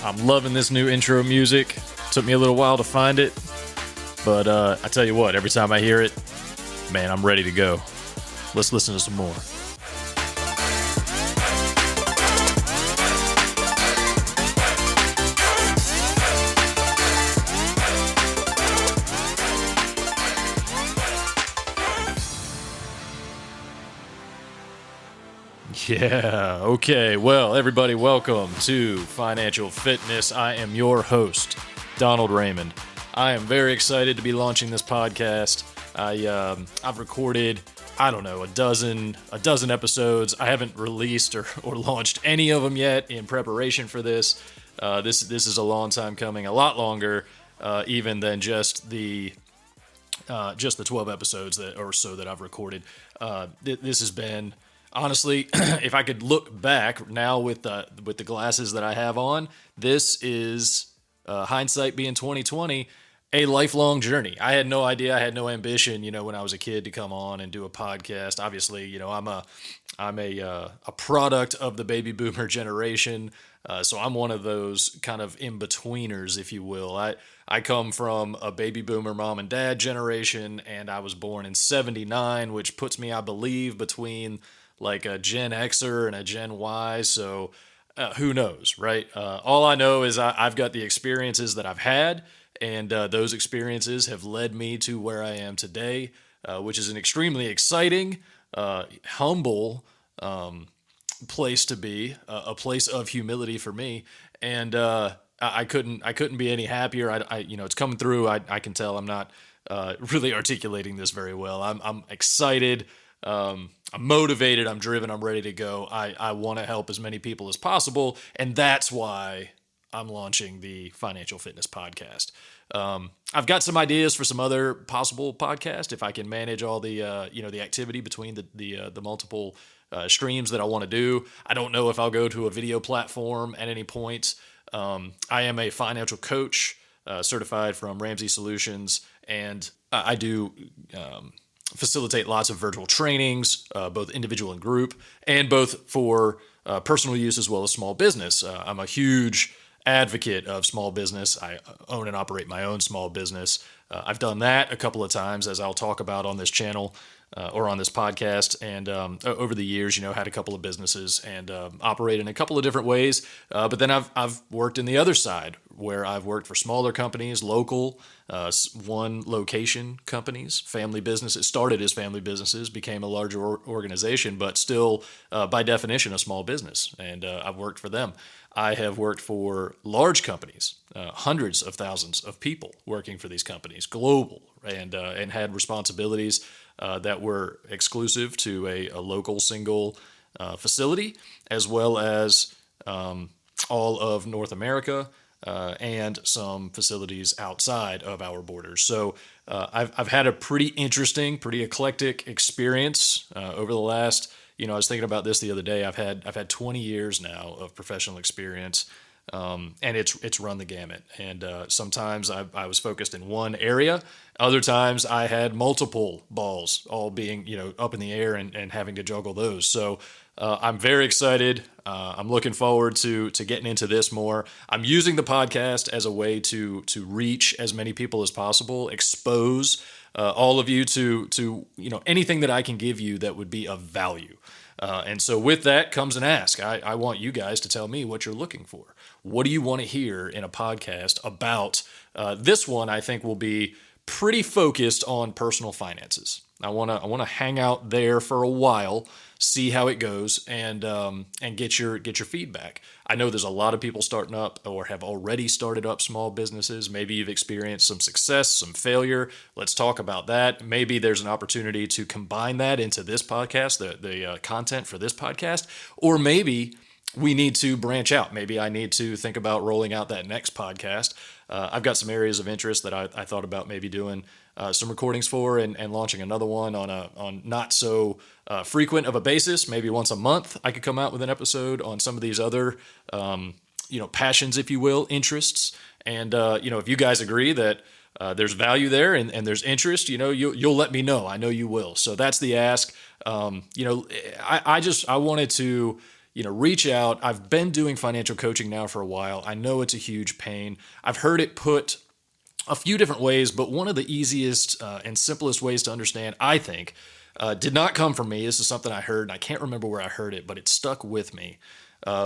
I'm loving this new intro music. Took me a little while to find it, but I tell you what, every time I hear it, man, I'm ready to go. Let's listen to some more. Yeah, okay. Well, everybody, welcome to Financial Fitness. I am your host, Donald Raymond. I am very excited to be launching this podcast. I've recorded, I don't know, a dozen episodes. I haven't released or launched any of them yet in preparation for this. This is a long time coming, a lot longer even than just the 12 episodes that I've recorded. This has been, honestly, if I could look back now with the glasses that I have on, this is hindsight being 2020, a lifelong journey. I had no idea, I had no ambition, when I was a kid to come on and do a podcast. Obviously, I'm a product of the baby boomer generation, so I'm one of those kind of in-betweeners, if you will. I come from a baby boomer mom and dad generation, and I was born in 79, which puts me, I believe, between like a Gen Xer and a Gen Y, so who knows, right? All I know is I've got the experiences that I've had, and those experiences have led me to where I am today, which is an extremely exciting, humble place to be, a place of humility for me, and I couldn't be any happier. It's coming through. I can tell I'm not really articulating this very well. I'm excited. I'm motivated, I'm driven, I'm ready to go. I want to help as many people as possible, and that's why I'm launching the Financial Fitness Podcast. I've got some ideas for some other possible podcasts if I can manage all the the activity between the multiple streams that I want to do. I don't know if I'll go to a video platform at any point. I am a financial coach, certified from Ramsey Solutions, and I do facilitate lots of virtual trainings, both individual and group, and both for personal use as well as small business. I'm a huge advocate of small business. I own and operate my own small business. I've done that a couple of times, as I'll talk about on this channel or on this podcast. And over the years, had a couple of businesses and operate in a couple of different ways. But then I've worked in the other side, where I've worked for smaller companies, local, one location companies, family businesses. Started as family businesses, became a larger organization, but still, by definition, a small business. And I've worked for them. I have worked for large companies, hundreds of thousands of people working for these companies, global, and had responsibilities that were exclusive to a local single facility, as well as all of North America and some facilities outside of our borders. So I've had a pretty interesting, pretty eclectic experience over the last. I was thinking about this the other day. I've had 20 years now of professional experience, and it's run the gamut. And sometimes I was focused in one area. Other times I had multiple balls, all being up in the air and having to juggle those. So I'm very excited. I'm looking forward to getting into this more. I'm using the podcast as a way to reach as many people as possible, expose all of you to anything that I can give you that would be of value. And so with that comes an ask. I want you guys to tell me what you're looking for. What do you want to hear in a podcast about? This one, I think, will be pretty focused on personal finances. I want to hang out there for a while, see how it goes, and get your feedback. I know there's a lot of people starting up or have already started up small businesses. Maybe you've experienced some success, some failure. Let's talk about that. Maybe there's an opportunity to combine that into this podcast, the content for this podcast, or maybe we need to branch out. Maybe I need to think about rolling out that next podcast. I've got some areas of interest that I thought about maybe doing some recordings for and launching another one on not so frequent of a basis. Maybe once a month I could come out with an episode on some of these other passions, if you will, interests. And if you guys agree that there's value there and there's interest, you'll let me know. I know you will. So that's the ask. I wanted to reach out. I've been doing financial coaching now for a while. I know it's a huge pain. I've heard it put a few different ways, but one of the easiest and simplest ways to understand, I think, did not come from me. This is something I heard, and I can't remember where I heard it, but it stuck with me,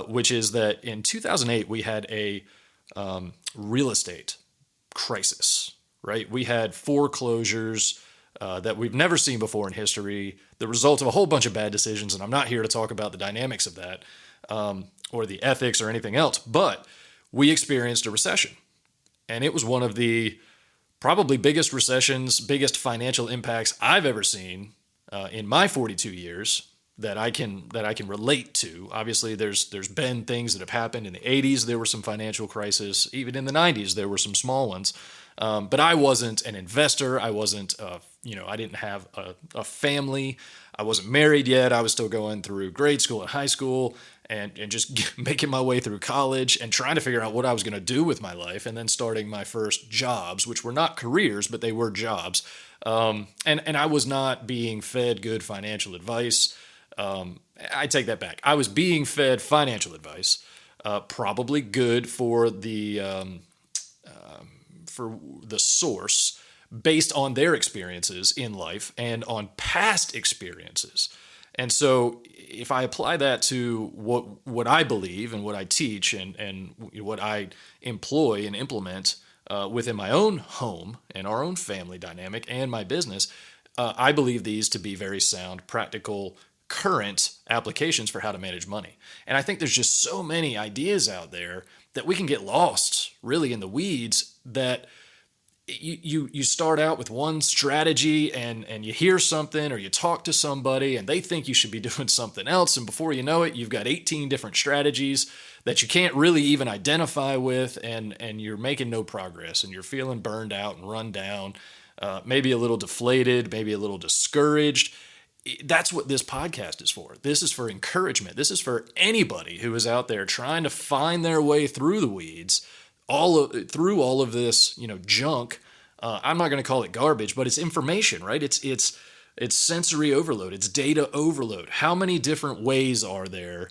which is that in 2008, we had a real estate crisis, right? We had foreclosures that we've never seen before in history, the result of a whole bunch of bad decisions, and I'm not here to talk about the dynamics of that or the ethics or anything else, but we experienced a recession. And it was one of the probably biggest recessions, biggest financial impacts I've ever seen in my 42 years that I can relate to. Obviously, there's been things that have happened in the 80s. There were some financial crises. Even in the 90s, there were some small ones. But I wasn't an investor. I wasn't, I didn't have a family. I wasn't married yet. I was still going through grade school and high school and just making my way through college and trying to figure out what I was going to do with my life, and then starting my first jobs, which were not careers, but they were jobs. And I was not being fed good financial advice. I take that back. I was being fed financial advice, probably good for the source based on their experiences in life and on past experiences. And so if I apply that to what I believe and what I teach and what I employ and implement within my own home and our own family dynamic and my business, I believe these to be very sound, practical, current applications for how to manage money. And I think there's just so many ideas out there that we can get lost really in the weeds, that you start out with one strategy and you hear something or you talk to somebody and they think you should be doing something else. And before you know it, you've got 18 different strategies that you can't really even identify with, and you're making no progress, and you're feeling burned out and run down, maybe a little deflated, maybe a little discouraged. That's what this podcast is for. This is for encouragement. This is for anybody who is out there trying to find their way through the weeds, through all of this, junk. I'm not going to call it garbage, but it's information, right? It's sensory overload. It's data overload. How many different ways are there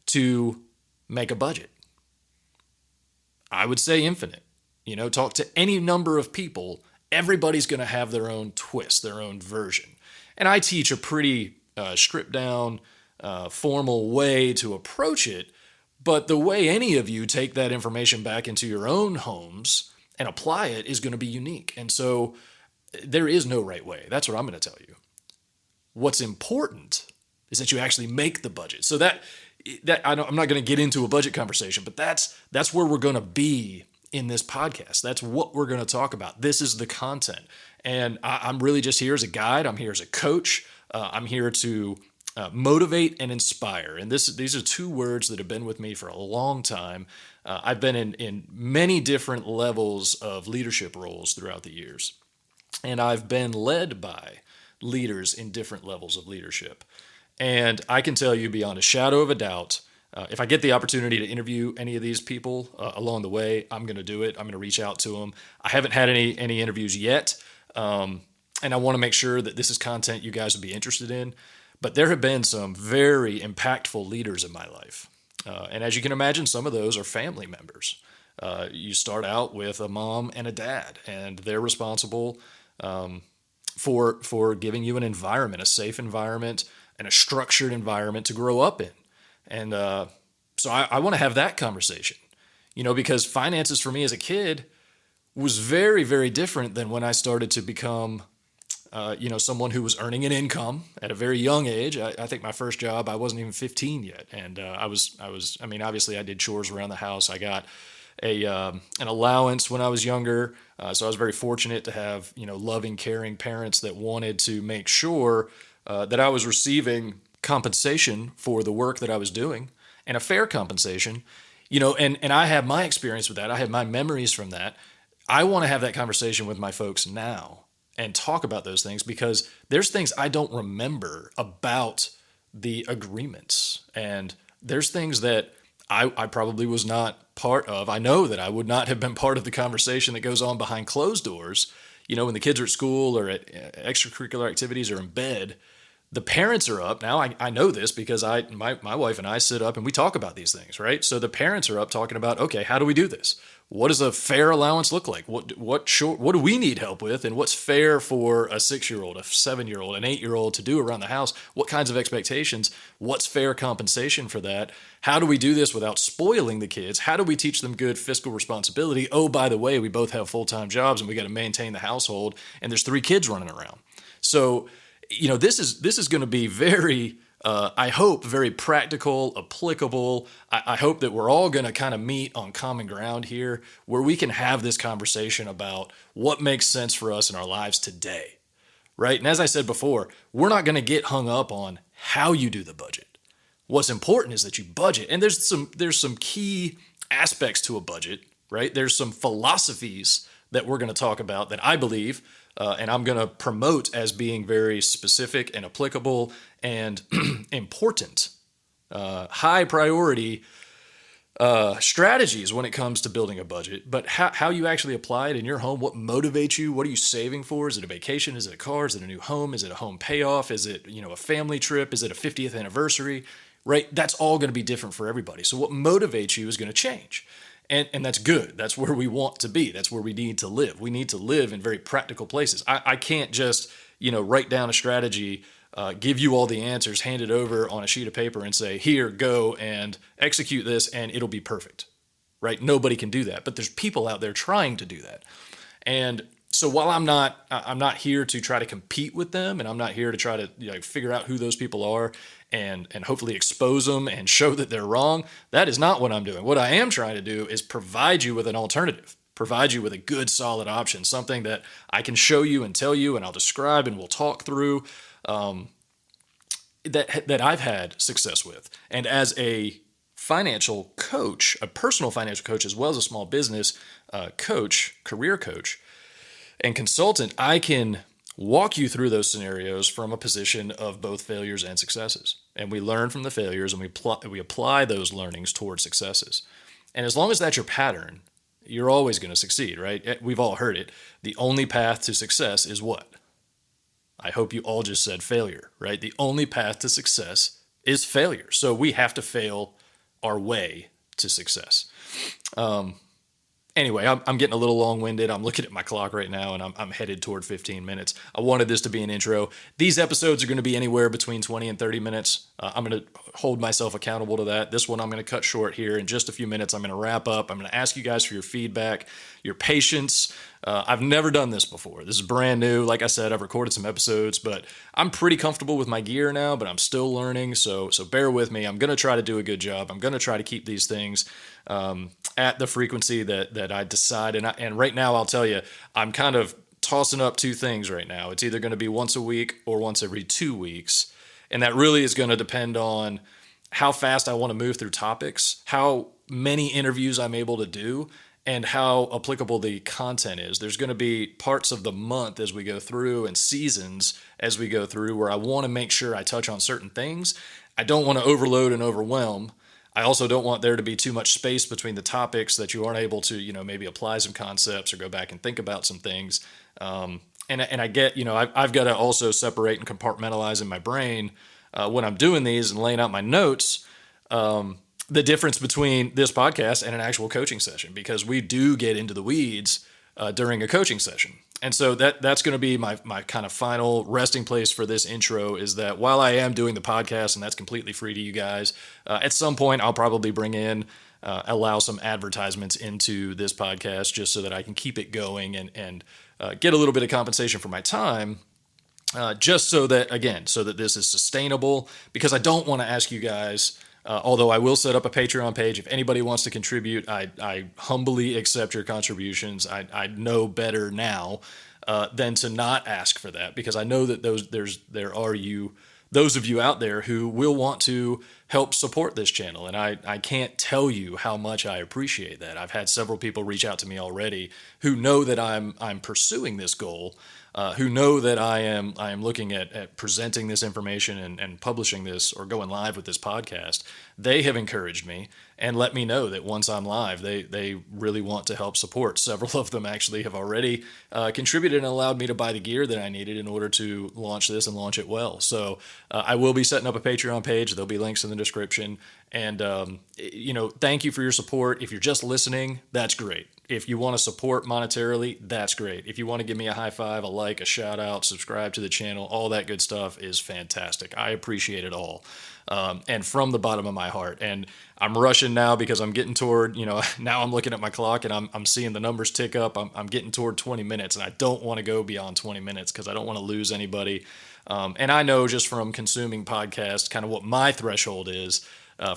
to make a budget? I would say infinite. Talk to any number of people. Everybody's going to have their own twist, their own version. And I teach a pretty stripped down, formal way to approach it. But the way any of you take that information back into your own homes and apply it is going to be unique. And so there is no right way. That's what I'm going to tell you. What's important is that you actually make the budget. So that I'm not going to get into a budget conversation, but that's where we're going to be in this podcast. That's what we're going to talk about. This is the content. And I'm really just here as a guide. I'm here as a coach. I'm here to motivate and inspire. And these are two words that have been with me for a long time. I've been in many different levels of leadership roles throughout the years. And I've been led by leaders in different levels of leadership. And I can tell you beyond a shadow of a doubt, if I get the opportunity to interview any of these people along the way, I'm going to do it. I'm going to reach out to them. I haven't had any interviews yet. And I want to make sure that this is content you guys would be interested in. But there have been some very impactful leaders in my life. And as you can imagine, some of those are family members. You start out with a mom and a dad, and they're responsible for giving you an environment, a safe environment, and a structured environment to grow up in. And so I want to have that conversation, because finances for me as a kid was very, very different than when I started to become someone who was earning an income at a very young age. I think my first job, I wasn't even 15 yet. And obviously I did chores around the house. I got an allowance when I was younger. So I was very fortunate to have, loving, caring parents that wanted to make sure that I was receiving compensation for the work that I was doing, and a fair compensation, and I have my experience with that. I have my memories from that. I want to have that conversation with my folks now and talk about those things, because there's things I don't remember about the agreements. And there's things that I probably was not part of. I know that I would not have been part of the conversation that goes on behind closed doors. When the kids are at school or at extracurricular activities or in bed, The parents are up now. I know this because my wife and I sit up and we talk about these things, right? So the parents are up talking about, okay, how do we do this? What does a fair allowance look like? What do we need help with? And what's fair for a 6-year-old, a 7-year-old, an 8-year-old to do around the house? What kinds of expectations? What's fair compensation for that? How do we do this without spoiling the kids? How do we teach them good fiscal responsibility? Oh, by the way, we both have full-time jobs and we got to maintain the household, and there's 3 kids running around. So, this is going to be very, I hope, very practical, applicable. I hope that we're all going to kind of meet on common ground here where we can have this conversation about what makes sense for us in our lives today, right? And as I said before, we're not going to get hung up on how you do the budget. What's important is that you budget. And there's some key aspects to a budget, right? There's some philosophies that we're going to talk about that I believe and I'm going to promote as being very specific and applicable and important, high priority strategies when it comes to building a budget. But how you actually apply it in your home, what motivates you, what are you saving for? Is it a vacation? Is it a car? Is it a new home? Is it a home payoff? Is it a family trip? Is it a 50th anniversary? Right? That's all going to be different for everybody. So what motivates you is going to change. And that's good. That's where we want to be. That's where we need to live. We need to live in very practical places. I can't just, write down a strategy, give you all the answers, hand it over on a sheet of paper and say, here, go and execute this and it'll be perfect, right? Nobody can do that, but there's people out there trying to do that. And so while I'm not here to try to compete with them, and I'm not here to try to figure out who those people are and hopefully expose them and show that they're wrong. That is not what I'm doing. What I am trying to do is provide you with an alternative, provide you with a good, solid option, something that I can show you and tell you and I'll describe and we'll talk through that I've had success with. And as a financial coach, a personal financial coach, as well as a small business coach, career coach, and consultant, I can walk you through those scenarios from a position of both failures and successes. And we learn from the failures and we apply those learnings towards successes. And as long as that's your pattern, you're always going to succeed, right? We've all heard it. The only path to success is what? I hope you all just said failure, right? The only path to success is failure. So we have to fail our way to success. Anyway, I'm getting a little long-winded. I'm looking at my clock right now, and I'm headed toward 15 minutes. I wanted this to be an intro. These episodes are going to be anywhere between 20 and 30 minutes. I'm going to hold myself accountable to that. This one I'm going to cut short here in just a few minutes. I'm going to wrap up. I'm going to ask you guys for your feedback, your patience. I've never done this before. This is brand new. Like I said, I've recorded some episodes, but I'm pretty comfortable with my gear now, but I'm still learning. So bear with me. I'm going to try to do a good job. I'm going to try to keep these things at the frequency that I decide. And right now, I'll tell you, I'm kind of tossing up 2 things right now. It's either going to be once a week or once every 2 weeks. And that really is going to depend on how fast I want to move through topics, how many interviews I'm able to do, and how applicable the content is. There's going to be parts of the month as we go through and seasons as we go through where I want to make sure I touch on certain things. I don't want to overload and overwhelm. I also don't want there to be too much space between the topics that you aren't able to, maybe apply some concepts or go back and think about some things. And I get, I've got to also separate and compartmentalize in my brain when I'm doing these and laying out my notes, the difference between this podcast and an actual coaching session, because we do get into the weeds during a coaching session. And so that's going to be my kind of final resting place for this intro, is that while I am doing the podcast and that's completely free to you guys, at some point I'll probably bring in, allow some advertisements into this podcast just so that I can keep it going and get a little bit of compensation for my time. Just so that this is sustainable, because I don't want to ask you guys, although I will set up a Patreon page. If anybody wants to contribute, I humbly accept your contributions. I know better now than to not ask for that, because I know that those of you out there who will want to help support this channel. And I can't tell you how much I appreciate that. I've had several people reach out to me already who know that I'm pursuing this goal, who know that I am looking at presenting this information and publishing this or going live with this podcast. They have encouraged me and let me know that once I'm live, they really want to help support. Several of them actually have already contributed and allowed me to buy the gear that I needed in order to launch this and launch it well. So I will be setting up a Patreon page. There'll be links in the description. And, thank you for your support. If you're just listening, that's great. If you want to support monetarily, that's great. If you want to give me a high five, a like, a shout out, subscribe to the channel, all that good stuff is fantastic. I appreciate it all. And from the bottom of my heart. And I'm rushing now because I'm getting toward, now I'm looking at my clock and I'm seeing the numbers tick up. I'm getting toward 20 minutes and I don't want to go beyond 20 minutes because I don't want to lose anybody. And I know just from consuming podcasts kind of what my threshold is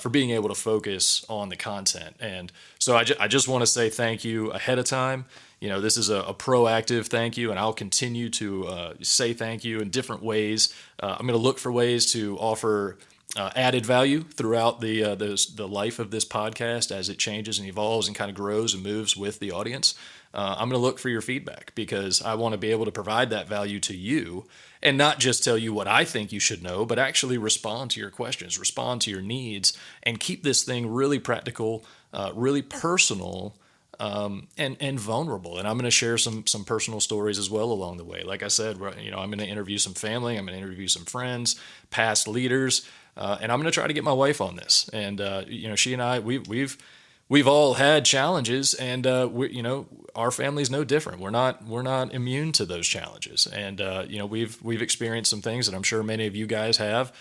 for being able to focus on the content. And so I just want to say thank you ahead of time. This is a proactive thank you, and I'll continue to say thank you in different ways. I'm going to look for ways to offer added value throughout the life of this podcast as it changes and evolves and kind of grows and moves with the audience. I'm going to look for your feedback because I want to be able to provide that value to you and not just tell you what I think you should know, but actually respond to your questions, respond to your needs, and keep this thing really practical, really personal, and vulnerable. And I'm going to share some personal stories as well along the way. Like I said, I'm going to interview some family, I'm going to interview some friends, past leaders, and I'm going to try to get my wife on this. And she and I, we've all had challenges, and our family's no different. We're not immune to those challenges, and we've experienced some things that I'm sure many of you guys have.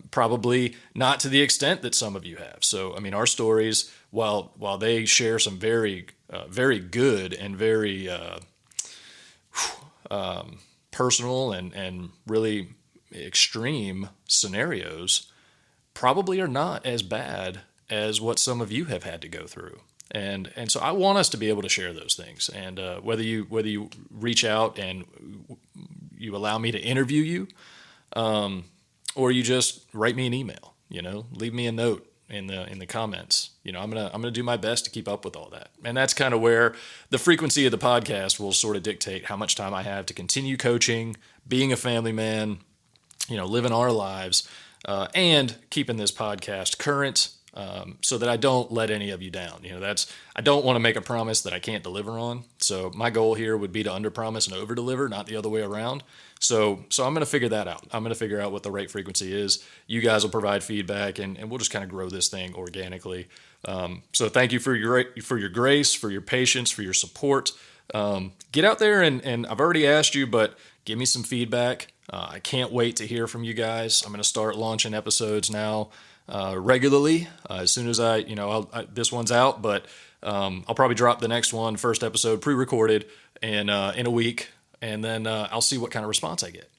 Probably not to the extent that some of you have. So, our stories, while they share some very, very good and very personal and really extreme scenarios, probably are not as bad as what some of you have had to go through. And so I want us to be able to share those things. And whether you reach out and you allow me to interview you, or you just write me an email, leave me a note in the comments. I'm gonna do my best to keep up with all that. And that's kind of where the frequency of the podcast will sort of dictate how much time I have to continue coaching, being a family man, living our lives, and keeping this podcast current, so that I don't let any of you down. I don't want to make a promise that I can't deliver on. So my goal here would be to underpromise and overdeliver, not the other way around. So I'm going to figure that out. I'm going to figure out what the right frequency is. You guys will provide feedback, and we'll just kind of grow this thing organically. So thank you for your grace, for your patience, for your support. Get out there and I've already asked you, but give me some feedback. I can't wait to hear from you guys. I'm going to start launching episodes now regularly as soon as this one's out, but I'll probably drop the next one, first episode pre-recorded, in a week, and then I'll see what kind of response I get,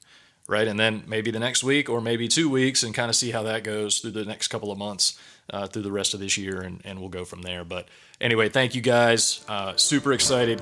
right? And then maybe the next week or maybe 2 weeks, and kind of see how that goes through the next couple of months, through the rest of this year, and we'll go from there. But anyway, thank you guys. Super excited.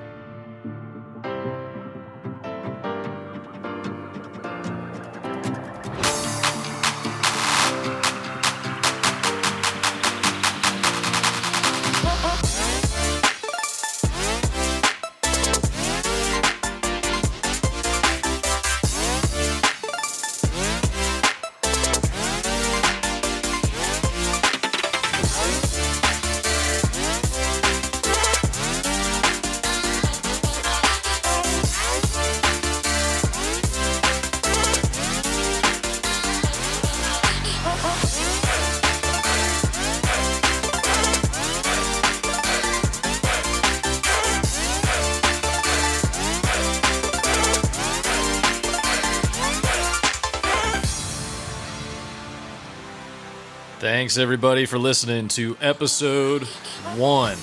Thanks, everybody, for listening to episode 1.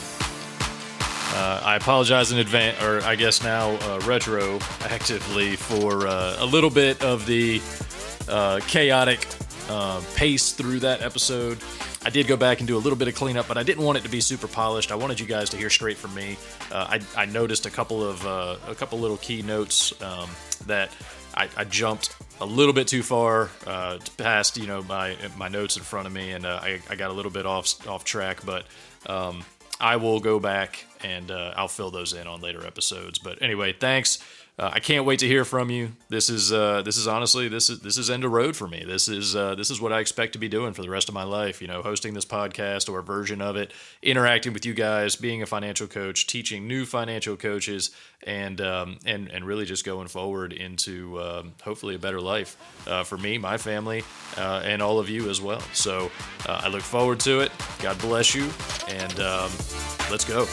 I apologize in advance, or I guess now retroactively, for a little bit of the chaotic pace through that episode. I did go back and do a little bit of cleanup, but I didn't want it to be super polished. I wanted you guys to hear straight from me. I noticed a couple little key notes that I jumped a little bit too far past my notes in front of me, and I got a little bit off track, but I will go back and I'll fill those in on later episodes. But anyway, thanks. I can't wait to hear from you. This is honestly this is end of road for me. This is what I expect to be doing for the rest of my life. Hosting this podcast or a version of it, interacting with you guys, being a financial coach, teaching new financial coaches, and really just going forward into hopefully a better life for me, my family, and all of you as well. So I look forward to it. God bless you, and let's go.